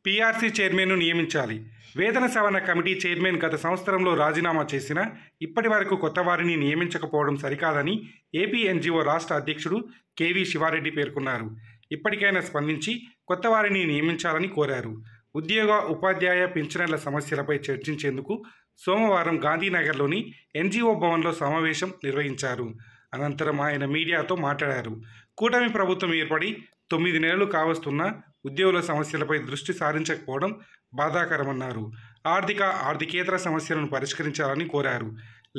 PRC చైర్మన్ను నియమించాలి. వేతన సవరణ committee chairman గత సంవత్సరంలో రాజీనామా చేసినా ఇప్పటి వరకు కొత్త వారిని నియమించకపోవడం సరికాదని ఏపీ ఎన్జీఓ రాష్ట్ర అధ్యక్షుడు కేవీ శివారెడ్డి పేర్కొన్నారు. ఇప్పటికైనా స్పందించి కొత్త వారిని నియమించాలని కోరారు. ఉద్యోగ, ఉపాధ్యాయ, పింఛనర్ల సమస్యలపై చర్చించేందుకు సోమవారం గాంధీనగర్లోని ఎన్జీఓ భవన్లో సమావేశం నిర్వహించారు. అనంతరం ఆయన మీడియాతో మాట్లాడారు. కూటమి ప్రభుత్వం ఏర్పడి 9 నెలలు కావస్తున్నా ఉద్యోగుల సమస్యలపై దృష్టి సారించకపోవడం బాధాకరమన్నారు. ఆర్థికేతర సమస్యలను పరిష్కరించాలని కోరారు.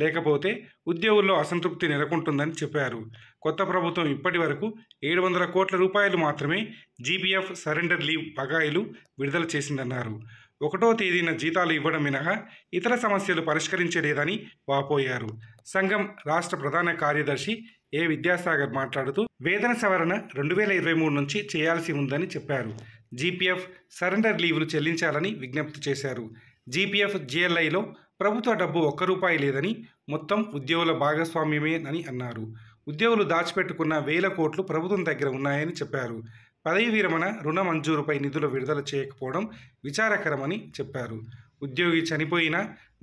లేకపోతే ఉద్యోగుల్లో అసంతృప్తి నెలకొంటుందని చెప్పారు. కొత్త ప్రభుత్వం ఇప్పటి వరకు 700 కోట్ల రూపాయలు మాత్రమే జీపీఎఫ్ సరెండర్ లీవ్ బకాయిలు విడుదల చేసిందన్నారు. 1వ తేదీన జీతాలు ఇవ్వడం మినహా ఇతర సమస్యలు పరిష్కరించలేదని వాపోయారు. సంఘం రాష్ట్ర ప్రధాన కార్యదర్శి ఏ విద్యాసాగర్ మాట్లాడుతూ వేతన సవరణ 2023 నుంచి చేయాల్సి ఉందని చెప్పారు. జీపీఎఫ్ సరెండర్ లీవ్లు చెల్లించాలని విజ్ఞప్తి చేశారు. జీపీఎఫ్ జీఎల్ఐలో ప్రభుత్వ డబ్బు ₹1 లేదని, మొత్తం ఉద్యోగుల భాగస్వామ్యమేనని అన్నారు. ఉద్యోగులు దాచిపెట్టుకున్న వేల కోట్లు ప్రభుత్వం దగ్గర ఉన్నాయని చెప్పారు. పదవీ విరమణ, రుణ మంజూరుపై నిధులు విడుదల చేయకపోవడం విచారకరమని చెప్పారు. ఉద్యోగి చనిపోయినా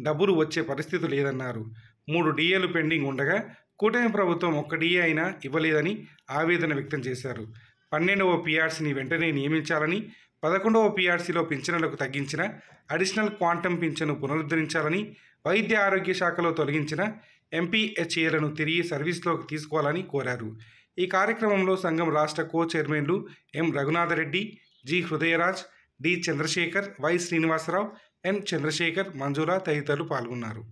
డబ్బులు వచ్చే పరిస్థితి లేదన్నారు. 3 డిఏలు పెండింగ్ ఉండగా కూటమి ప్రభుత్వం 1 డిఏ అయినా ఇవ్వలేదని ఆవేదన వ్యక్తం చేశారు. 12వ పీఆర్సీని వెంటనే నియమించాలని, 11వ పీఆర్సీలో పింఛనులకు తగ్గించిన అడిషనల్ క్వాంటమ్ పింఛను పునరుద్ధరించాలని, వైద్య ఆరోగ్య శాఖలో తొలగించిన ఎంపీహెచ్ఏలను తిరిగి సర్వీస్లోకి తీసుకోవాలని కోరారు. ఈ కార్యక్రమంలో సంఘం రాష్ట్ర కో చైర్మన్లు M Raghunatha Reddy, G Hrudayaraj, D Chandrasekhar, Y Srinivasa Rao, N Chandrasekhar, Manjula తదితరులు పాల్గొన్నారు.